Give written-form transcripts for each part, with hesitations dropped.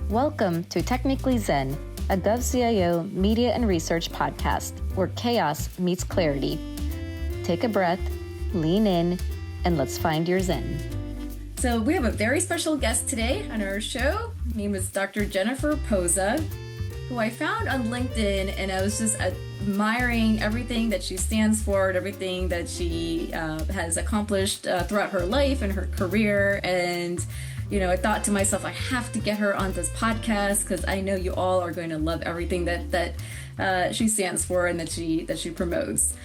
Welcome to Technically Zen, a GovCIO media and research podcast where chaos meets clarity. Take a breath, lean in, and let's find your Zen. So we have a very special guest today on our show. Her name is Dr. Jennifer Posa, who I found on LinkedIn, and I was just admiring everything that she stands for and everything that she has accomplished throughout her life and her career. And I thought to myself, I have to get her on this podcast because I know you all are going to love everything that she stands for and that she promotes.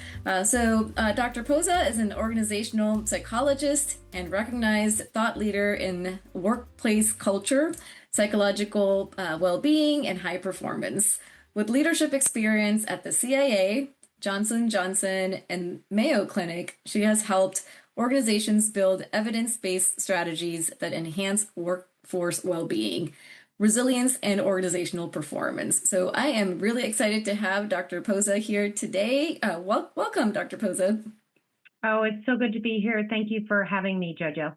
So Dr. Posa is an organizational psychologist and recognized thought leader in workplace culture, psychological well-being, and high performance. With leadership experience at the CIA, Johnson & Johnson, and Mayo Clinic, she has helped organizations build evidence-based strategies that enhance workforce well-being, resilience, and organizational performance. So I am really excited to have Dr. Posa here today. Welcome, Dr. Posa. Oh, it's so good to be here. Thank you for having me, JoJo.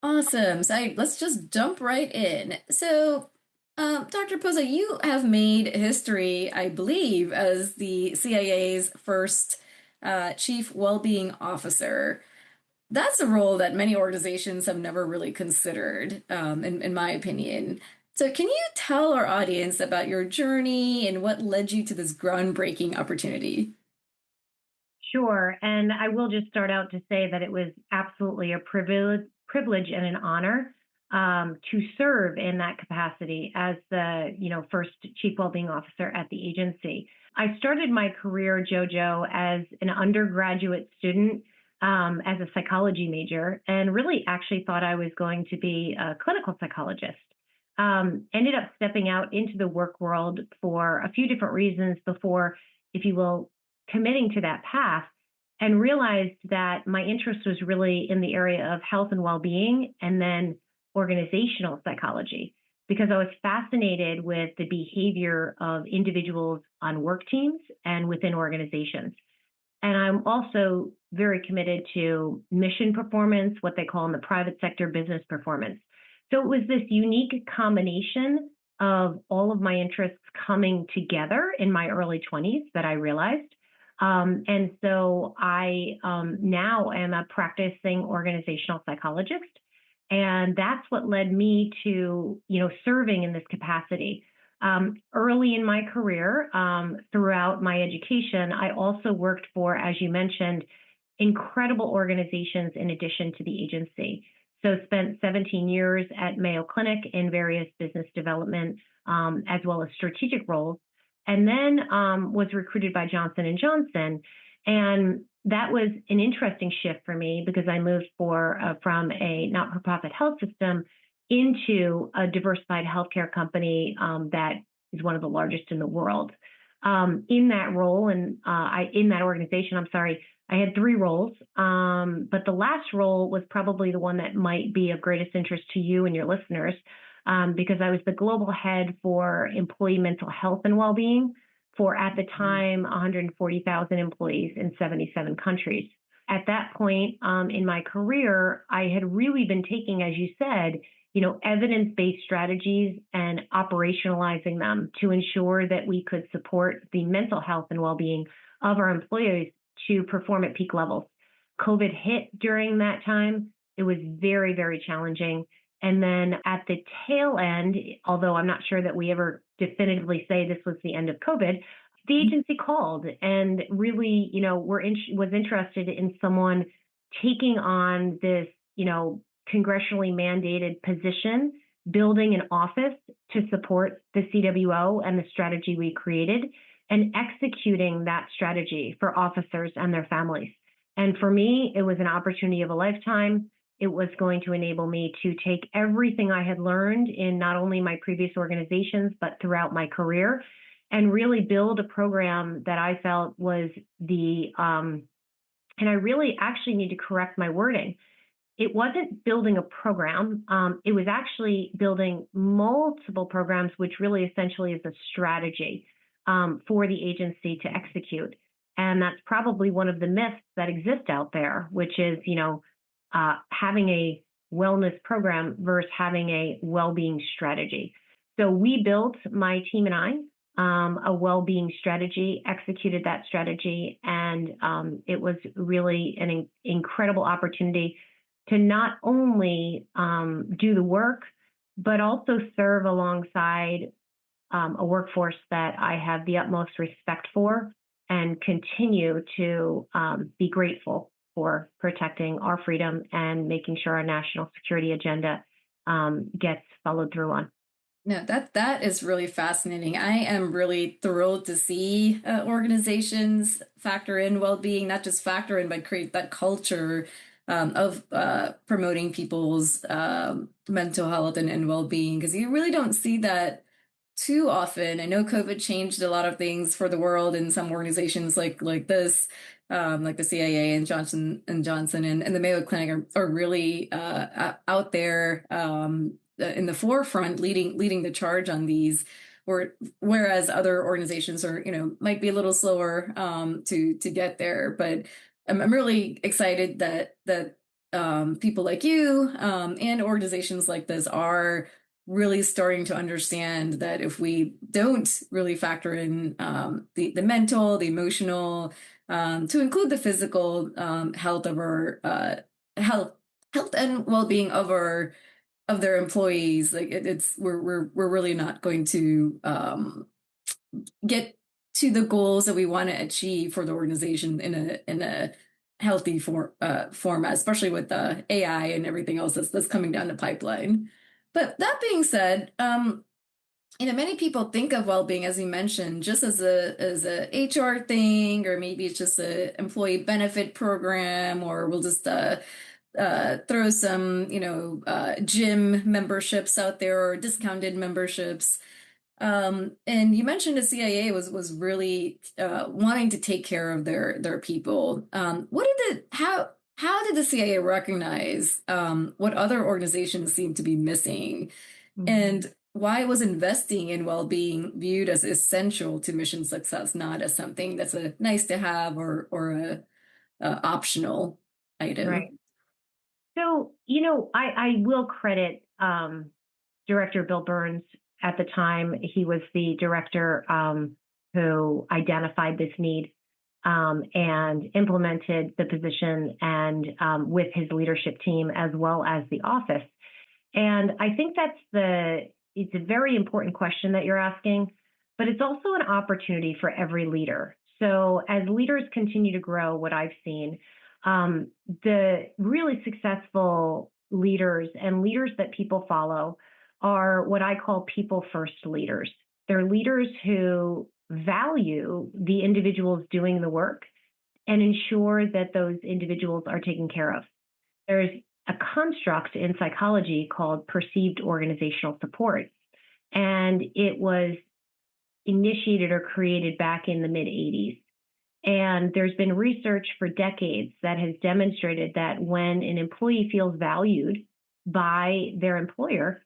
Awesome. So let's just jump right in. So Dr. Posa, you have made history, I believe, as the CIA's first Chief Wellbeing Officer. That's a role that many organizations have never really considered, in my opinion. So can you tell our audience about your journey and what led you to this groundbreaking opportunity? Sure. And I will just start out to say that it was absolutely a privilege and an honor to serve in that capacity as the first Chief Wellbeing Officer at the agency. I started my career, JoJo, as an undergraduate student as a psychology major, and really actually thought I was going to be a clinical psychologist. Ended up stepping out into the work world for a few different reasons before, if you will, committing to that path, and realized that my interest was really in the area of health and well-being and then organizational psychology, because I was fascinated with the behavior of individuals on work teams and within organizations. And I'm also very committed to mission performance, what they call in the private sector business performance. So it was this unique combination of all of my interests coming together in my early 20s that I realized. And so I now am a practicing organizational psychologist. And that's what led me to, serving in this capacity. Early in my career, throughout my education, I also worked for, as you mentioned, incredible organizations in addition to the agency. So spent 17 years at Mayo Clinic in various business development as well as strategic roles, and then was recruited by Johnson & Johnson. And that was an interesting shift for me because I moved from a not-for-profit health system into a diversified healthcare company that is one of the largest in the world. In that role, and in that organization, I had 3 roles, but the last role was probably the one that might be of greatest interest to you and your listeners, because I was the global head for employee mental health and well-being for, at the time, 140,000 employees in 77 countries. At that point in my career, I had really been taking, as you said, evidence-based strategies and operationalizing them to ensure that we could support the mental health and well-being of our employees to perform at peak levels. COVID hit during that time. It was very, very challenging. And then at the tail end, although I'm not sure that we ever definitively say this was the end of COVID, the agency called and really, was interested in someone taking on this, congressionally mandated position, building an office to support the CWO and the strategy we created, and executing that strategy for officers and their families. And for me, it was an opportunity of a lifetime. It was going to enable me to take everything I had learned in not only my previous organizations, but throughout my career, and really build a program that I felt was and I really actually need to correct my wording. It wasn't building a program. It was actually building multiple programs, which really essentially is a strategy for the agency to execute. And that's probably one of the myths that exist out there, which is, having a wellness program versus having a well-being strategy. So we built, my team and I, a well-being strategy, executed that strategy, and it was really an incredible opportunity to not only do the work, but also serve alongside a workforce that I have the utmost respect for and continue to be grateful for protecting our freedom and making sure our national security agenda gets followed through on. No, that is really fascinating. I am really thrilled to see organizations factor in well-being, not just factor in, but create that culture of promoting people's mental health and well-being, because you really don't see that too often. I know COVID changed a lot of things for the world, and some organizations like this, like the CIA and Johnson and Johnson and the Mayo Clinic are really out there in the forefront, leading the charge on these. Whereas other organizations are, might be a little slower to get there. But I'm really excited that people like you and organizations like this are really starting to understand that if we don't really factor in the mental, the emotional, to include the physical health of our health and well-being of their employees, like we're really not going to get to the goals that we want to achieve for the organization in a healthy format, especially with the AI and everything else that's coming down the pipeline. But that being said, many people think of well-being, as you mentioned, just as a HR thing, or maybe it's just a employee benefit program, or we'll just throw some, gym memberships out there or discounted memberships. And you mentioned the CIA was really wanting to take care of their people. How did the CIA recognize what other organizations seem to be missing, and why was investing in well-being viewed as essential to mission success, not as something that's a nice to have or a optional item? Right. So, I will credit Director Bill Burns. At the time, he was the director who identified this need and implemented the position, and with his leadership team as well as the office. And I think it's a very important question that you're asking, but it's also an opportunity for every leader. So as leaders continue to grow, what I've seen, the really successful leaders and leaders that people follow are what I call people first leaders. They're leaders who value the individuals doing the work and ensure that those individuals are taken care of. There's a construct in psychology called perceived organizational support, and it was initiated or created back in the mid-'80s. And there's been research for decades that has demonstrated that when an employee feels valued by their employer,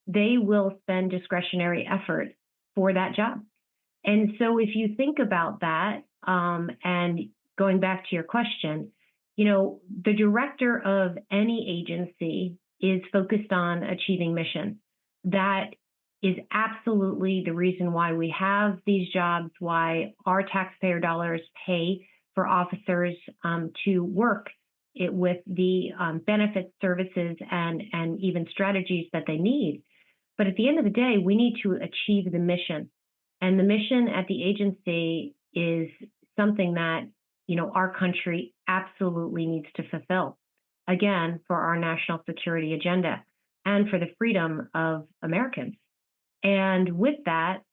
they will spend discretionary effort for that job. And so if you think about that, and going back to your question, the director of any agency is focused on achieving mission. That is absolutely the reason why we have these jobs, why our taxpayer dollars pay for officers to work with the benefits, services, and even strategies that they need. But at the end of the day, we need to achieve the mission. And the mission at the agency is something that, our country absolutely needs to fulfill, again, for our national security agenda and for the freedom of Americans. And with that,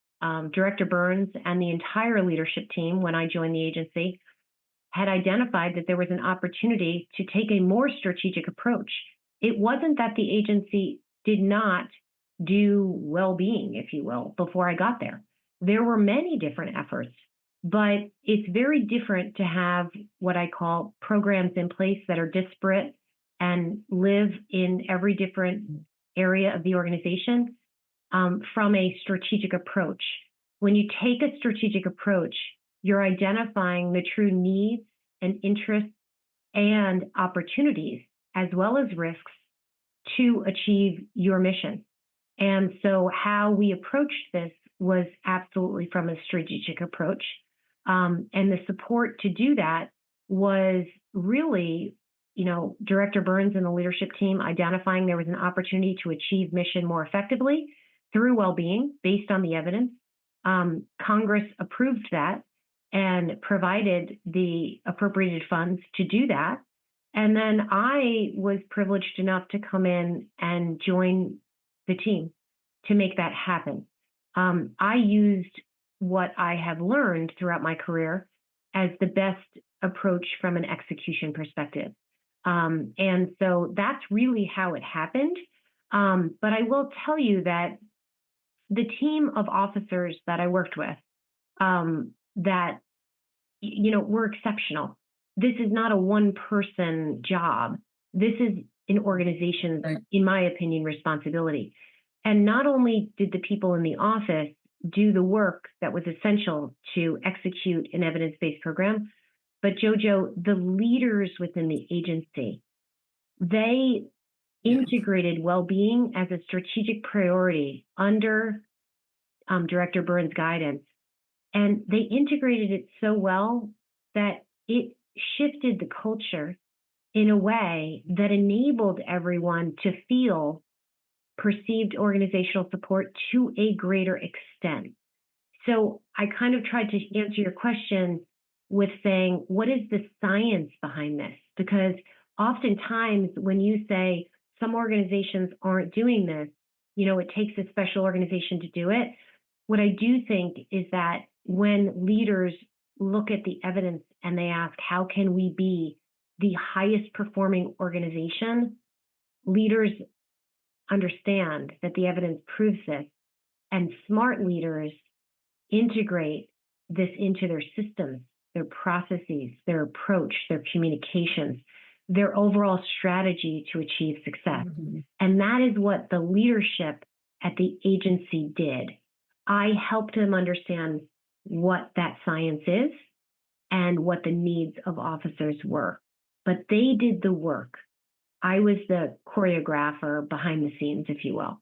Director Burns and the entire leadership team, when I joined the agency, had identified that there was an opportunity to take a more strategic approach. It wasn't that the agency did not do well-being, if you will, before I got there. There were many different efforts, but it's very different to have what I call programs in place that are disparate and live in every different area of the organization from a strategic approach. When you take a strategic approach, you're identifying the true needs and interests and opportunities, as well as risks, to achieve your mission. And so how we approached this was absolutely from a strategic approach. And the support to do that was really, Director Burns and the leadership team identifying there was an opportunity to achieve mission more effectively through well-being based on the evidence. Congress approved that and provided the appropriated funds to do that. And then I was privileged enough to come in and join the team to make that happen. I used what I have learned throughout my career as the best approach from an execution perspective. And so that's really how it happened. But I will tell you that the team of officers that I worked with, that, were exceptional. This is not a one-person job. This is an organization's, Right. in my opinion, responsibility. And not only did the people in the office do the work that was essential to execute an evidence-based program, but Jojo, the leaders within the agency, they integrated well-being as a strategic priority under Director Burns' guidance. And they integrated it so well that it shifted the culture in a way that enabled everyone to feel perceived organizational support to a greater extent. So I kind of tried to answer your question with saying, what is the science behind this? Because oftentimes when you say some organizations aren't doing this, it takes a special organization to do it. What I do think is that when leaders look at the evidence and they ask, how can we be the highest performing organization? Leaders understand that the evidence proves this, and smart leaders integrate this into their systems, their processes, their approach, their communications, their overall strategy to achieve success. Mm-hmm. And that is what the leadership at the agency did. I helped them understand what that science is and what the needs of officers were. But they did the work. I was the choreographer behind the scenes, if you will.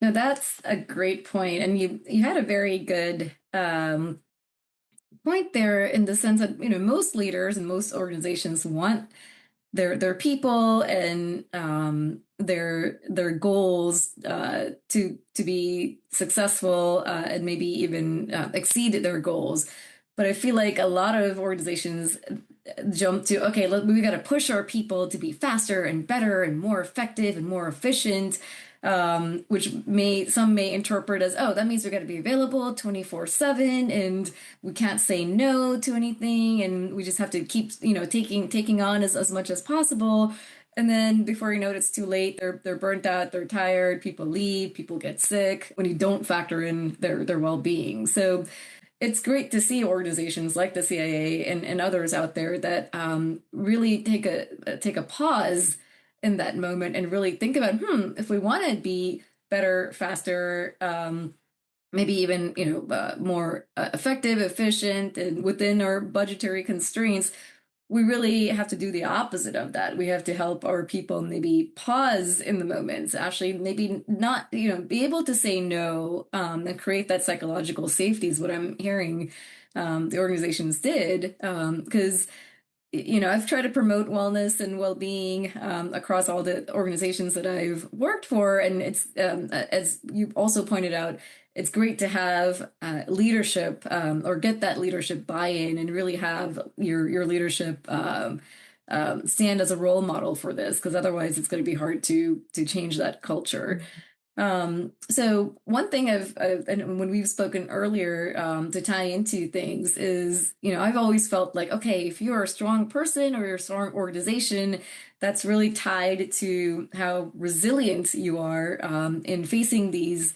No, that's a great point. And you had a very good point there in the sense that, most leaders and most organizations want their people and their goals to be successful and maybe even exceed their goals. But I feel like a lot of organizations jump to, okay, look, we got to push our people to be faster and better and more effective and more efficient, which some may interpret as, oh, that means we got to be available 24/7 and we can't say no to anything, and we just have to keep, taking on as much as possible. And then before you know it, it's too late. They're burnt out. They're tired. People leave. People get sick when you don't factor in their well-being. So it's great to see organizations like the CIA and others out there that really take a pause in that moment and really think about, if we want to be better, faster, maybe even more effective, efficient, and within our budgetary constraints, we really have to do the opposite of that. We have to help our people maybe pause in the moments, actually maybe not, be able to say no, and create that psychological safety is what I'm hearing the organizations did. Because, I've tried to promote wellness and well-being across all the organizations that I've worked for. And it's, as you also pointed out, it's great to have leadership or get that leadership buy-in and really have your leadership stand as a role model for this, because otherwise it's going to be hard to change that culture. So one thing and when we've spoken earlier to tie into things is, I've always felt like, okay, if you're a strong person or you're a strong organization, that's really tied to how resilient you are in facing these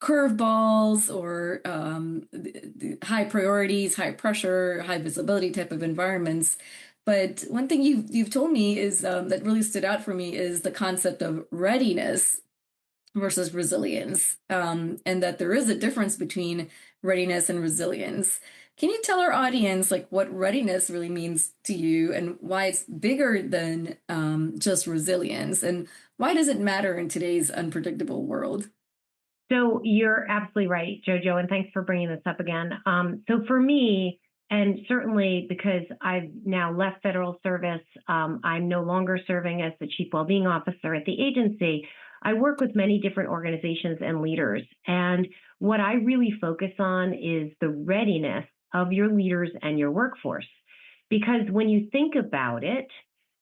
curveballs or the high priorities, high pressure, high visibility type of environments. But one thing you've told me is that really stood out for me is the concept of readiness versus resilience, and that there is a difference between readiness and resilience. Can you tell our audience like what readiness really means to you and why it's bigger than just resilience, and why does it matter in today's unpredictable world? So you're absolutely right, Jojo, and thanks for bringing this up again. So for me, and certainly because I've now left federal service, I'm no longer serving as the Chief Wellbeing Officer at the agency. I work with many different organizations and leaders, and what I really focus on is the readiness of your leaders and your workforce. Because when you think about it,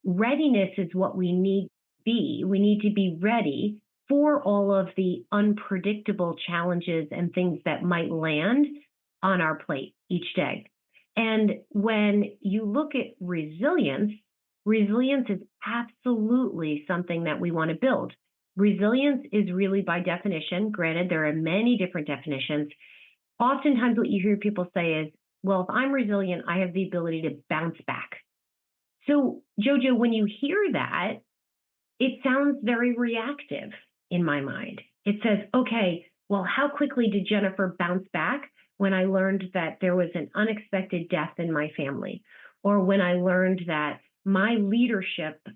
readiness is what we need to be. We need to be ready for all of the unpredictable challenges and things that might land on our plate each day. And when you look at resilience, resilience is absolutely something that we want to build. Resilience is really by definition, granted, there are many different definitions. Oftentimes, what you hear people say is, well, if I'm resilient, I have the ability to bounce back. So, Jojo, when you hear that, it sounds very reactive in my mind. It says, okay, well, how quickly did Jennifer bounce back when I learned that there was an unexpected death in my family, or when I learned that my leadership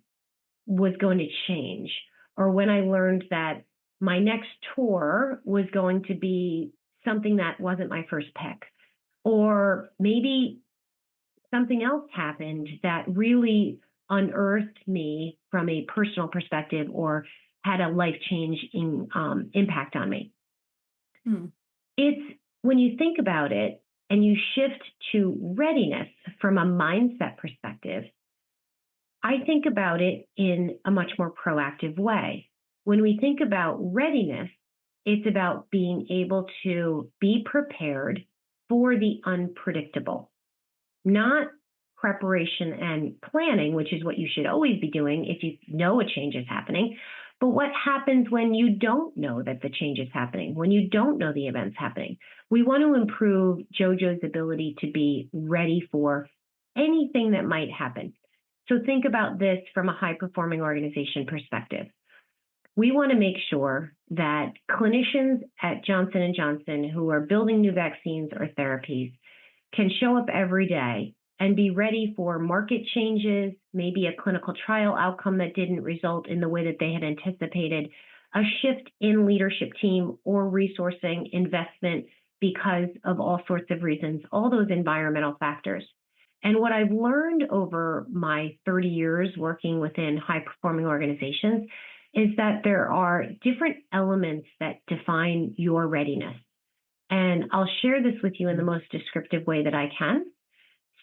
was going to change, or when I learned that my next tour was going to be something that wasn't my first pick, or maybe something else happened that really unearthed me from a personal perspective or had a life-changing impact on me. It's when you think about it and you shift to readiness from a mindset perspective, I think about it in a much more proactive way. When we think about readiness, it's about being able to be prepared for the unpredictable, not preparation and planning, which is what you should always be doing if you know a change is happening. But what happens when you don't know that the change is happening, when you don't know the event's happening? We want to improve JoJo's ability to be ready for anything that might happen. So think about this from a high-performing organization perspective. We want to make sure that clinicians at Johnson & Johnson who are building new vaccines or therapies can show up every day and be ready for market changes, maybe a clinical trial outcome that didn't result in the way that they had anticipated, a shift in leadership team or resourcing investment because of all sorts of reasons, all those environmental factors. And what I've learned over my 30 years working within high-performing organizations is that there are different elements that define your readiness. And I'll share this with you in the most descriptive way that I can.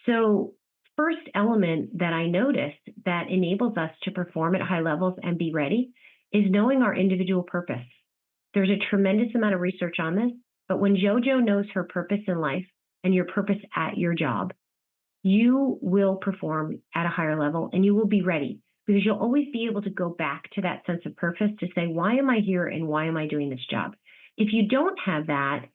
So, first element that I noticed that enables us to perform at high levels and be ready is knowing our individual purpose. There's a tremendous amount of research on this, but when JoJo knows her purpose in life and your purpose at your job, you will perform at a higher level and you will be ready because you'll always be able to go back to that sense of purpose to say, why am I here and why am I doing this job? If you don't have that,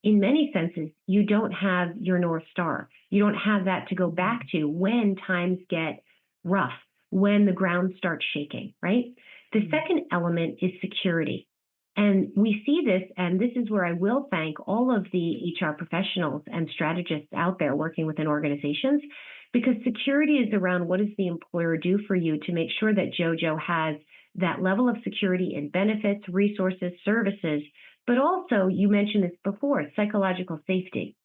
in many senses, you don't have your North Star. You don't have that to go back to when times get rough, when the ground starts shaking, right? The second element is security. And we see this, and this is where I will thank all of the HR professionals and strategists out there working within organizations, because security is around what does the employer do for you to make sure that JoJo has that level of security in benefits, resources, services, but also, you mentioned this before, psychological safety.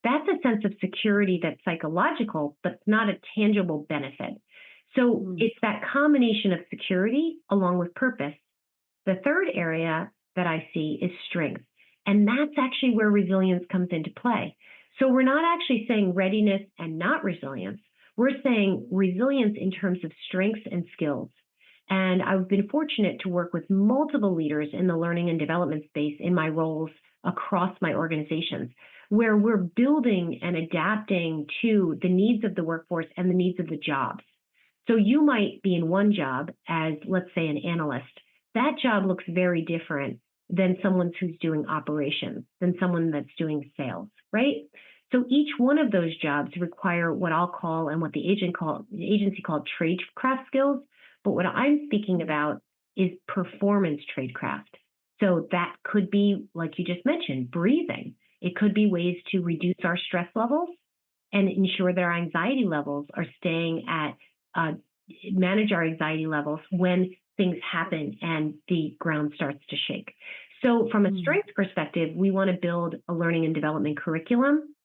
That's a sense of security that's psychological, but not a tangible benefit. So it's that combination of security along with purpose. The third area that I see is strength. And that's actually where resilience comes into play. So we're not actually saying readiness and not resilience. We're saying resilience in terms of strengths and skills. And I've been fortunate to work with multiple leaders in the learning and development space in my roles across my organizations, where we're building and adapting to the needs of the workforce and the needs of the jobs. So you might be in one job as, let's say, an analyst. That job looks very different than someone who's doing operations, than someone that's doing sales, right? So each one of those jobs require what I'll call and what the agency called tradecraft skills. But what I'm speaking about is performance tradecraft. So that could be, like you just mentioned, breathing. It could be ways to reduce our stress levels and ensure that our anxiety levels are staying at, manage our anxiety levels when things happen and the ground starts to shake. So from a strength perspective, we want to build a learning and development curriculum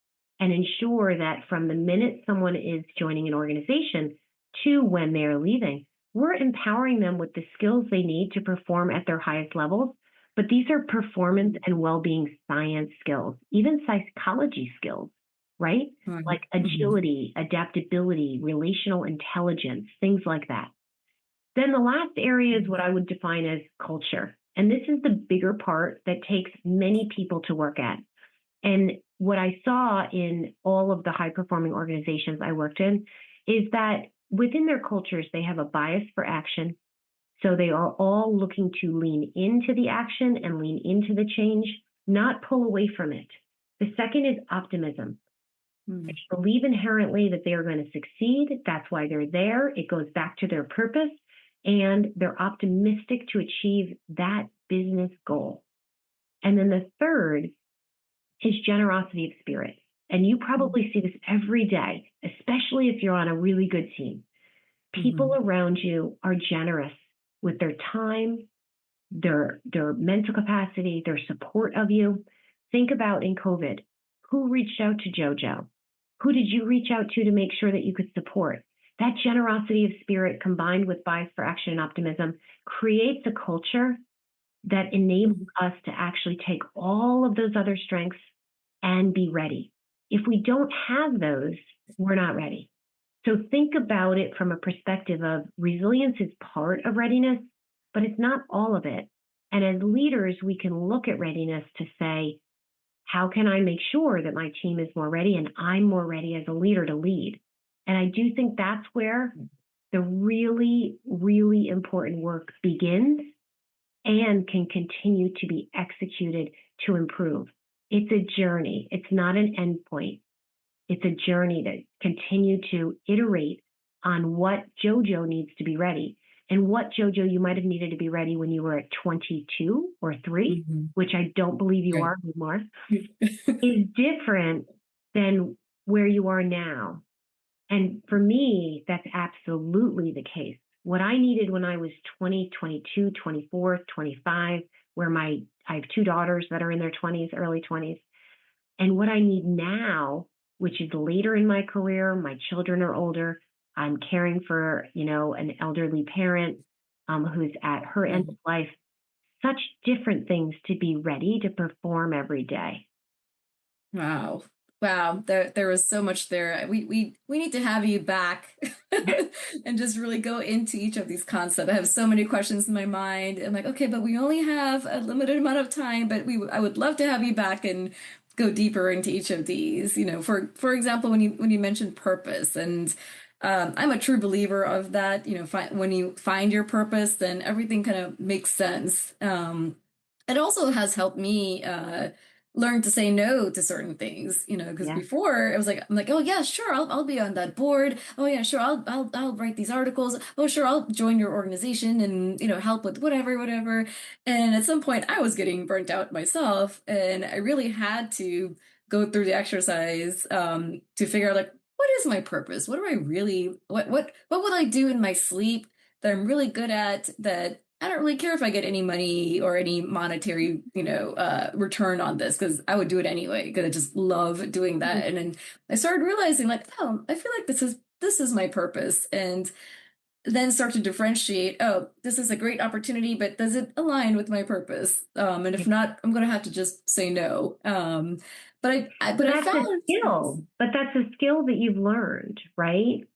and ensure that from the minute someone is joining an organization to when they're leaving, we're empowering them with the skills they need to perform at their highest levels. But these are performance and well-being science skills, even psychology skills, right? Like agility, adaptability, relational intelligence, things like that. Then the last area is what I would define as culture. And this is the bigger part that takes many people to work at. And what I saw in all of the high-performing organizations I worked in is that within their cultures, they have a bias for action. So they are all looking to lean into the action and lean into the change, not pull away from it. The second is optimism. They believe inherently that they are going to succeed. That's why they're there. It goes back to their purpose, and they're optimistic to achieve that business goal. And then the third is generosity of spirit. And you probably see this every day, especially if you're on a really good team. People around you are generous with their time, their mental capacity, their support of you. Think about in COVID, who reached out to JoJo? Who did you reach out to make sure that you could support? That generosity of spirit combined with bias for action and optimism creates a culture that enables us to actually take all of those other strengths and be ready. If we don't have those, we're not ready. So think about it from a perspective of resilience is part of readiness, but it's not all of it. And as leaders, we can look at readiness to say, how can I make sure that my team is more ready and I'm more ready as a leader to lead? And I do think that's where the really, really important work begins and can continue to be executed to improve. It's a journey. It's not an endpoint. It's a journey to continue to iterate on what JoJo needs to be ready. And what, JoJo, you might have needed to be ready when you were at 22 or 3, which I don't believe you are anymore, is different than where you are now. And for me, that's absolutely the case. What I needed when I was 20, 22, 24, 25, where I have 2 daughters that are in their 20s, early 20s, and what I need now, which is later in my career, my children are older, I'm caring for, an elderly parent who's at her end of life, such different things to be ready to perform every day. Wow. Wow. There was so much there. We need to have you back and just really go into each of these concepts. I have so many questions in my mind. I'm like, okay, but we only have a limited amount of time, but I would love to have you back and go deeper into each of these. For example, when you mentioned purpose, and I'm a true believer of that. When you find your purpose, then everything kind of makes sense. It also has helped me learn to say no to certain things, because before I'm like, oh yeah, sure, I'll be on that board. Oh yeah, sure, I'll write these articles. Oh sure, I'll join your organization and help with whatever. And at some point, I was getting burnt out myself, and I really had to go through the exercise to figure out, like, what is my purpose? What do I really what will I do in my sleep that I'm really good at, that I don't really care if I get any money or any monetary, return on this, because I would do it anyway, because I just love doing that. And then I started realizing, like, oh, I feel like this is my purpose. And then start to differentiate, oh, this is a great opportunity, but does it align with my purpose? And if not, I'm going to have to just say no. But I that's found a skill, but that's a skill that you've learned, right?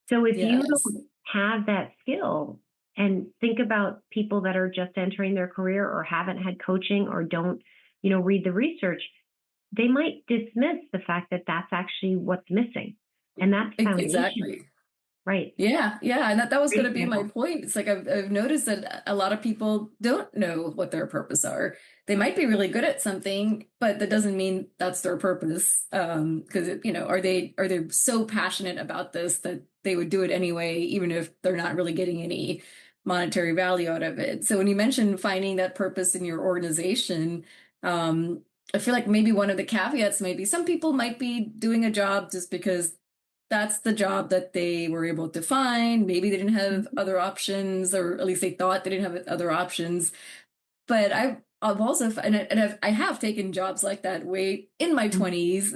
So if you don't have that skill, and think about people that are just entering their career or haven't had coaching or don't, read the research, they might dismiss the fact that that's actually what's missing. And that's foundation. Exactly. Right. Yeah. And that was going to be my point. It's like I've noticed that a lot of people don't know what their purpose are. They might be really good at something, but that doesn't mean that's their purpose. Because are they so passionate about this that they would do it anyway, even if they're not really getting any monetary value out of it? So when you mentioned finding that purpose in your organization, I feel like maybe one of the caveats, maybe some people might be doing a job just because that's the job that they were able to find. Maybe they didn't have other options, or at least they thought they didn't have other options. But I've also, I have taken jobs like that way in my 20s.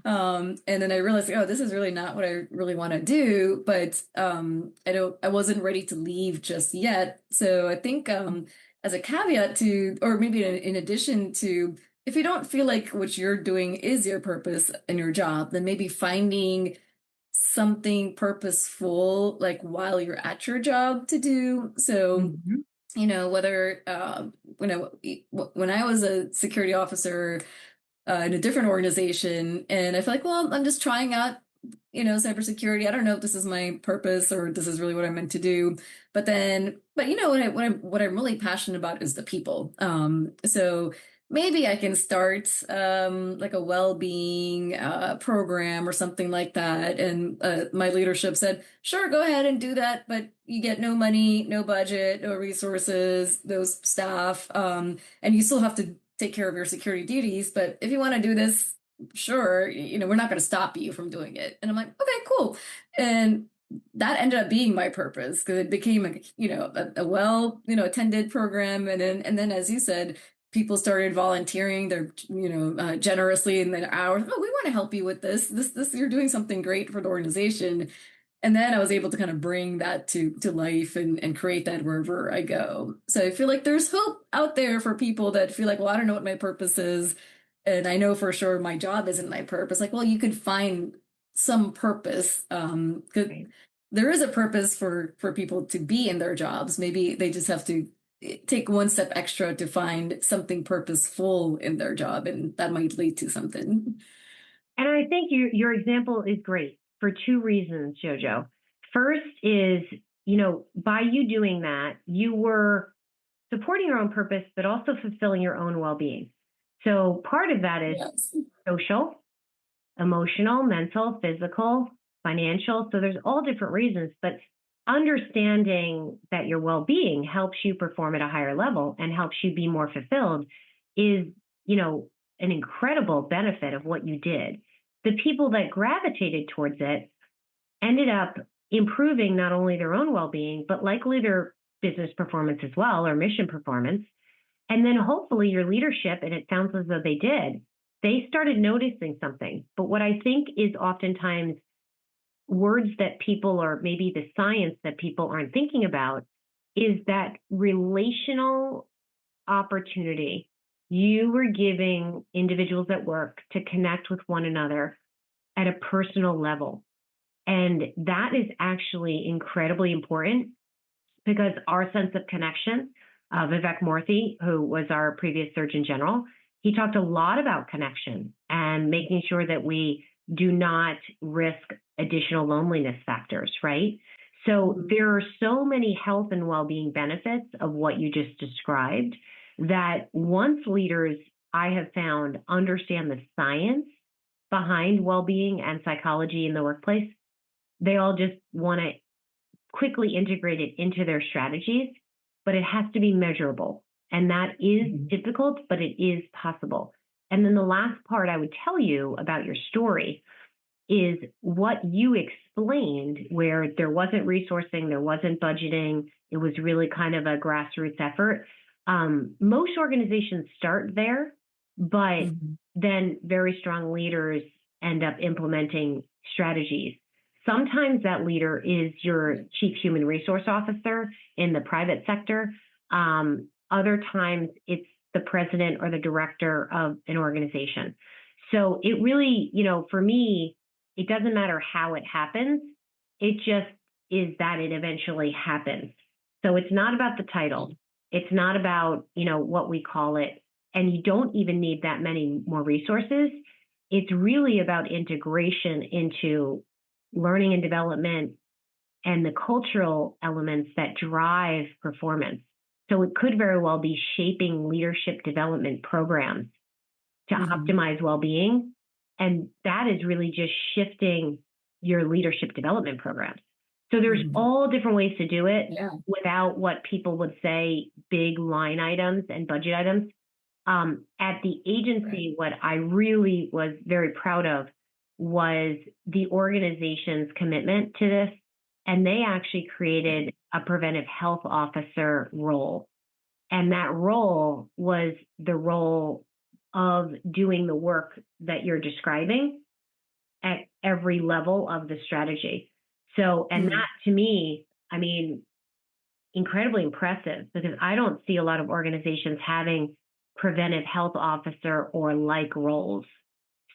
And then I realized, like, oh, this is really not what I really want to do. But I wasn't ready to leave just yet. So I think as a caveat to, or maybe in addition to, if you don't feel like what you're doing is your purpose in your job, then maybe finding something purposeful, like while you're at your job to do. So, Mhm. whether when I was a security officer in a different organization, and I feel like, well, I'm just trying out, cybersecurity. I don't know if this is my purpose or this is really what I'm meant to do. But what I'm really passionate about is the people. So maybe I can start like a well-being program or something like that. And my leadership said, sure, go ahead and do that, but you get no money, no budget, no resources, no staff, and you still have to take care of your security duties. But if you want to do this, sure, we're not going to stop you from doing it. And I'm like, okay, cool. And that ended up being my purpose, because it became a well, attended program. And then, as you said, people started volunteering their, generously in their hours. Oh, we want to help you with this, you're doing something great for the organization. And then I was able to kind of bring that to life and create that wherever I go. So I feel like there's hope out there for people that feel like, well, I don't know what my purpose is. And I know for sure my job isn't my purpose. Like, well, you could find some purpose. 'Cause Right. there is a purpose for people to be in their jobs. Maybe they just have to take one step extra to find something purposeful in their job, and that might lead to something. And I think your example is great for two reasons, Jojo. First is, by you doing that, you were supporting your own purpose, but also fulfilling your own well-being. So part of that is Yes. social, emotional, mental, physical, financial. So there's all different reasons, but understanding that your well-being helps you perform at a higher level and helps you be more fulfilled is, an incredible benefit of what you did. The people that gravitated towards it ended up improving not only their own well-being, but likely their business performance as well, or mission performance. And then hopefully your leadership, and it sounds as though they did, they started noticing something. But what I think is oftentimes words that people, or maybe the science that people aren't thinking about, is that relational opportunity you were giving individuals at work to connect with one another at a personal level. And that is actually incredibly important, because our sense of connection, Vivek Murthy, who was our previous Surgeon General, he talked a lot about connection and making sure that we do not risk additional loneliness factors, right? So there are so many health and well-being benefits of what you just described that once leaders, I have found, understand the science behind well-being and psychology in the workplace, they all just want to quickly integrate it into their strategies, but it has to be measurable. And that is difficult, but it is possible. And then the last part I would tell you about your story is what you explained, where there wasn't resourcing, there wasn't budgeting, it was really kind of a grassroots effort. Most organizations start there, but then very strong leaders end up implementing strategies. Sometimes that leader is your chief human resource officer in the private sector. Other times it's the president or the director of an organization. So it really, for me, it doesn't matter how it happens. It just is that it eventually happens. So it's not about the title. It's not about, what we call it. And you don't even need that many more resources. It's really about integration into learning and development and the cultural elements that drive performance. So it could very well be shaping leadership development programs to optimize well-being. And that is really just shifting your leadership development programs. So there's all different ways to do it without what people would say big line items and budget items. At the agency, what I really was very proud of was the organization's commitment to this. And they actually created a preventive health officer role. And that role was the role of doing the work that you're describing at every level of the strategy. So, and that to me, I mean, incredibly impressive, because I don't see a lot of organizations having preventive health officer or like roles.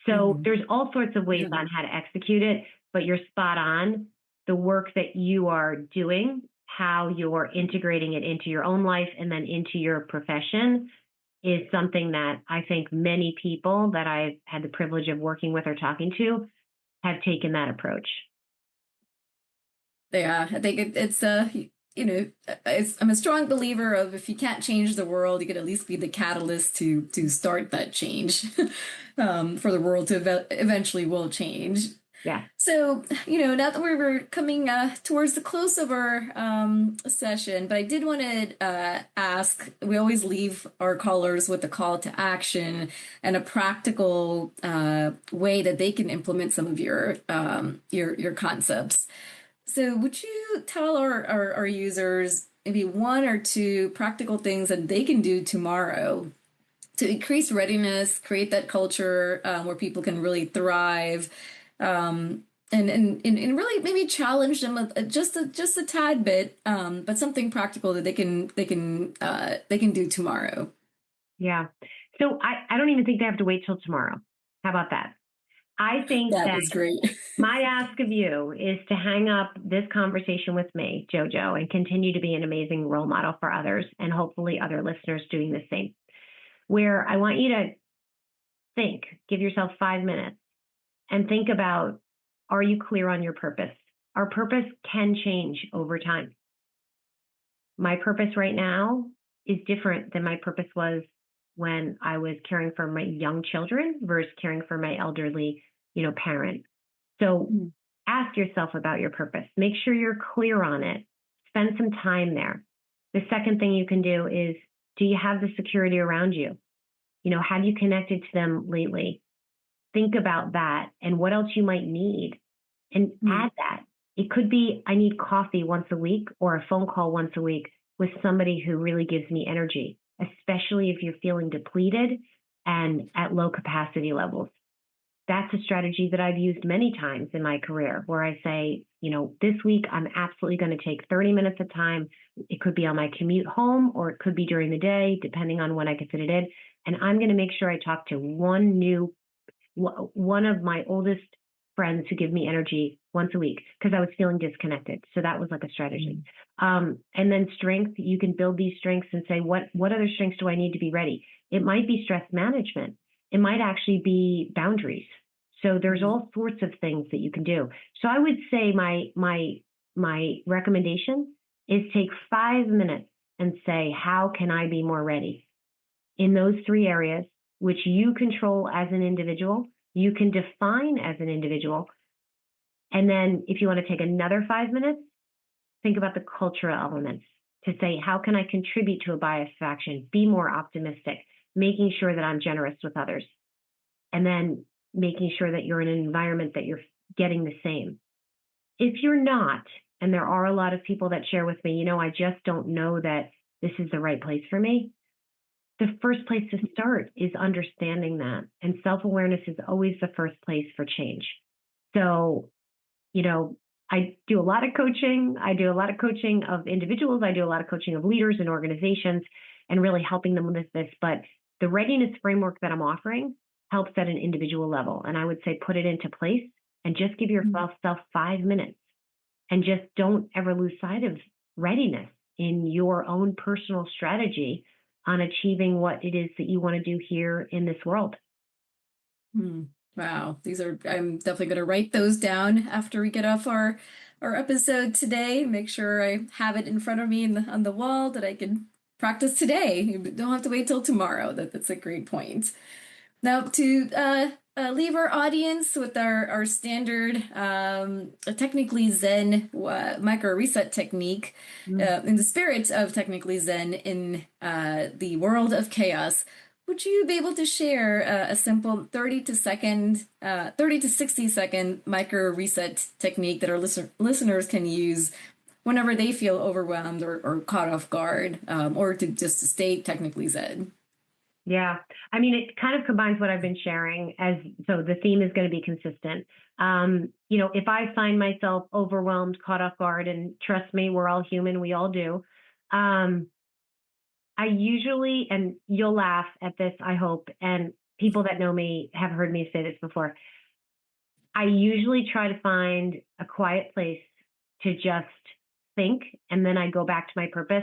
So there's all sorts of ways on how to execute it, but you're spot on. The work that you are doing, how you're integrating it into your own life and then into your profession, is something that I think many people that I've had the privilege of working with or talking to have taken that approach. Yeah, I think it's I'm a strong believer of, if you can't change the world, you could at least be the catalyst to start that change, for the world to eventually will change. Yeah. So, now that we were coming towards the close of our session, but I did want to ask, we always leave our callers with a call to action and a practical way that they can implement some of your concepts. So would you tell our users maybe one or two practical things that they can do tomorrow to increase readiness, create that culture where people can really thrive, and really maybe challenge them just a tad bit, but something practical that they can do tomorrow? Yeah. So I don't even think they have to wait till tomorrow. How about that? I think that was great. My ask of you is to hang up this conversation with me, JoJo, and continue to be an amazing role model for others, and hopefully other listeners doing the same. Where I want you to give yourself 5 minutes and think about, are you clear on your purpose? Our purpose can change over time. My purpose right now is different than my purpose was when I was caring for my young children versus caring for my elderly, parent. So ask yourself about your purpose. Make sure you're clear on it. Spend some time there. The second thing you can do is, do you have the security around you? Have you connected to them lately? Think about that and what else you might need, and add that. It could be, I need coffee once a week or a phone call once a week with somebody who really gives me energy, especially if you're feeling depleted and at low capacity levels. That's a strategy that I've used many times in my career, where I say, this week I'm absolutely going to take 30 minutes of time. It could be on my commute home, or it could be during the day, depending on when I can fit it in. And I'm going to make sure I talk to one of my oldest friends who give me energy once a week, because I was feeling disconnected. So that was like a strategy. And then strength, you can build these strengths and say, what other strengths do I need to be ready? It might be stress management. It might actually be boundaries. So there's all sorts of things that you can do. So I would say my recommendation is take 5 minutes and say, how can I be more ready? In those 3 areas, which you control as an individual, you can define as an individual. And then if you want to take another 5 minutes, think about the cultural elements to say, how can I contribute to a bias of action, be more optimistic, making sure that I'm generous with others, and then making sure that you're in an environment that you're getting the same. If you're not, and there are a lot of people that share with me, I just don't know that this is the right place for me. The first place to start is understanding that. And self-awareness is always the first place for change. So, I do a lot of coaching. I do a lot of coaching of individuals. I do a lot of coaching of leaders and organizations, and really helping them with this. But the readiness framework that I'm offering helps at an individual level. And I would say put it into place and just give yourself 5 minutes, and just don't ever lose sight of readiness in your own personal strategy on achieving what it is that you want to do here in this world. Wow. I'm definitely going to write those down after we get off our episode today. Make sure I have it in front of me on the wall that I can practice today. You don't have to wait till tomorrow. That's a great point. Now, to leave our audience with our standard Technically Zen micro reset technique, in the spirit of Technically Zen in the world of chaos, would you be able to share a simple 30 to 60-second micro reset technique that our listeners can use whenever they feel overwhelmed or caught off guard, or to just to stay technically zen? Yeah. I mean, it kind of combines what I've been sharing so the theme is going to be consistent. If I find myself overwhelmed, caught off guard, and trust me, we're all human, we all do. I usually, and you'll laugh at this, I hope, and people that know me have heard me say this before. I usually try to find a quiet place to just think, and then I go back to my purpose.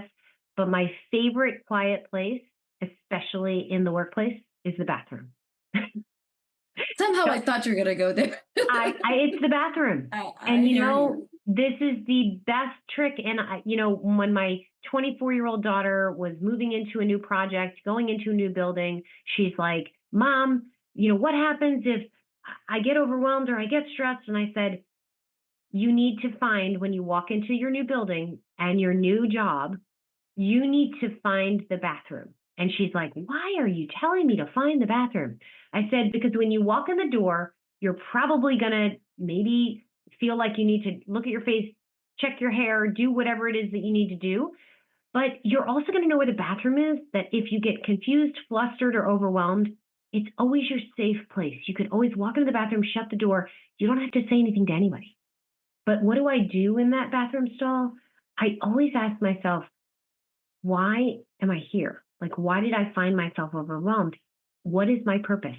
But my favorite quiet place, especially in the workplace, is the bathroom. Somehow I thought you were going to go there. It's the bathroom. And this is the best trick. And when my 24-year-old daughter was moving into a new project, going into a new building, she's like, Mom, what happens if I get overwhelmed or I get stressed? And I said, you need to find, when you walk into your new building and your new job, you need to find the bathroom. And she's like, why are you telling me to find the bathroom? I said, because when you walk in the door, you're probably going to maybe feel like you need to look at your face, check your hair, do whatever it is that you need to do. But you're also going to know where the bathroom is, that if you get confused, flustered, or overwhelmed, it's always your safe place. You could always walk into the bathroom, shut the door. You don't have to say anything to anybody. But what do I do in that bathroom stall? I always ask myself, why am I here? Like, why did I find myself overwhelmed? What is my purpose?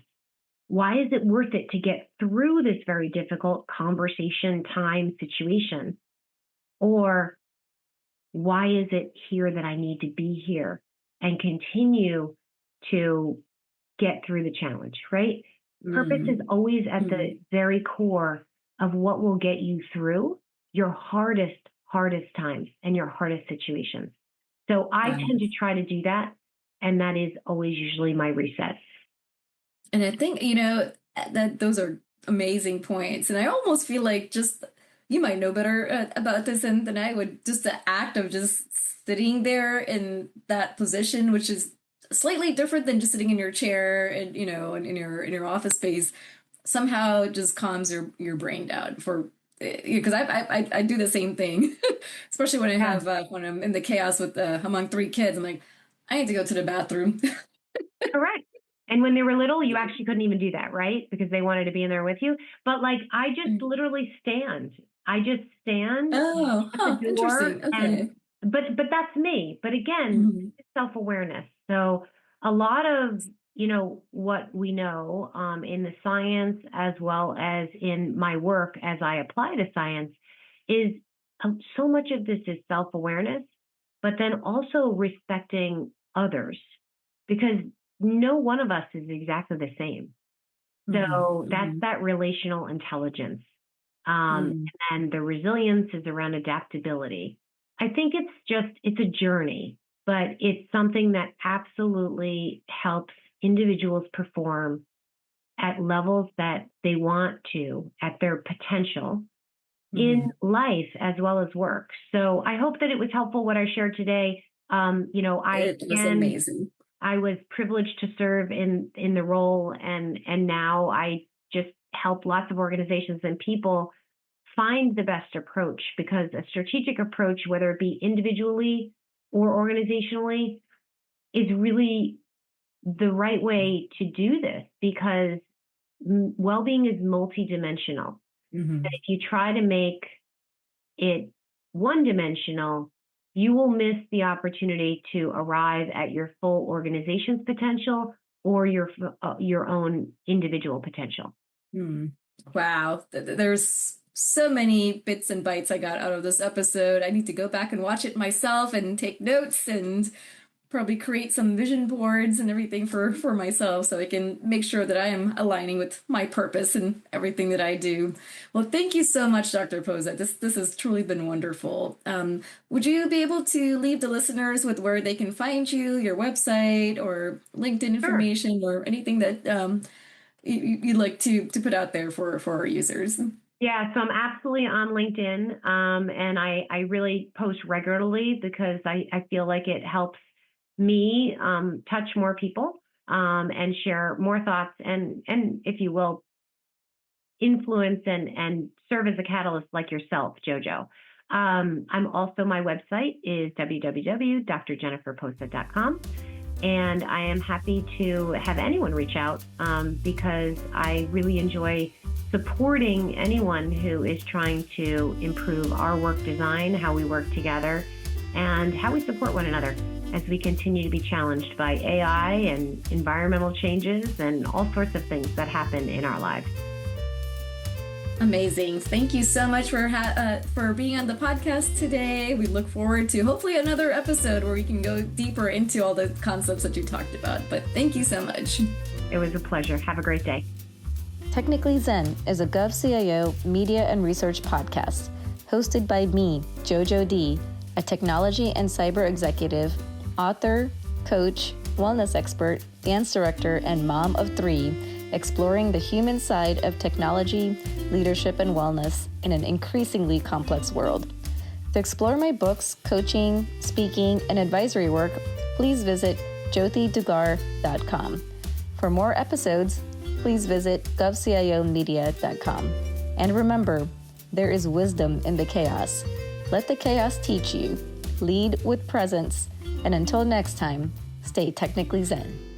Why is it worth it to get through this very difficult conversation, time, situation? Or why is it here that I need to be here and continue to get through the challenge, right? Purpose is always at the very core of what will get you through your hardest times and your hardest situations. So I tend to try to do that. And that is always usually my reset. And I think, that those are amazing points. And I almost feel like you might know better about this than I would, just the act of just sitting there in that position, which is slightly different than just sitting in your chair and, and in your office space, somehow just calms your brain down because I do the same thing, especially when when I'm in the chaos with among 3 kids. I'm like, I need to go to the bathroom. Correct. And when they were little, you actually couldn't even do that, right? Because they wanted to be in there with you. But like, I just literally stand. I just stand at the door. Interesting. Okay. But that's me. But again, self-awareness. So a lot of, what we know in the science, as well as in my work as I apply to science, is so much of this is self-awareness, but then also respecting others, because no one of us is exactly the same. So that's that relational intelligence. And the resilience is around adaptability. I think it's a journey, but it's something that absolutely helps individuals perform at levels that they want to, at their potential in life as well as work. So I hope that it was helpful what I shared today. It was amazing. I was privileged to serve in the role, and now I just help lots of organizations and people find the best approach, because a strategic approach, whether it be individually or organizationally, is really the right way to do this, because well-being is multidimensional. And if you try to make it one-dimensional, you will miss the opportunity to arrive at your full organization's potential or your own individual potential. Wow. There's so many bits and bytes I got out of this episode. I need to go back and watch it myself and take notes and probably create some vision boards and everything for myself, so I can make sure that I am aligning with my purpose and everything that I do. Well, thank you so much, Dr. Posa. This has truly been wonderful. Would you be able to leave the listeners with where they can find you, your website or LinkedIn information, or anything that you'd like to put out there for our users? Yeah, so I'm absolutely on LinkedIn, and I really post regularly because I feel like it helps me touch more people. and share more thoughts and if you will, influence and serve as a catalyst like yourself, Jojo. I'm also, my website is www.drjenniferposa.com. And I am happy to have anyone reach out because I really enjoy supporting anyone who is trying to improve our work design, how we work together, and how we support one another as we continue to be challenged by AI and environmental changes and all sorts of things that happen in our lives. Amazing. Thank you so much for being on the podcast today. We look forward to hopefully another episode where we can go deeper into all the concepts that you talked about. But thank you so much. It was a pleasure. Have a great day. Technically Zen is a GovCIO media and research podcast hosted by me, Jojo D, a technology and cyber executive, author, coach, wellness expert, dance director, and mom of 3, exploring the human side of technology, leadership, and wellness in an increasingly complex world. To explore my books, coaching, speaking, and advisory work, please visit jyotidugar.com. For more episodes, please visit govciomedia.com. And remember, there is wisdom in the chaos. Let the chaos teach you. Lead with presence. And until next time, stay technically Zen.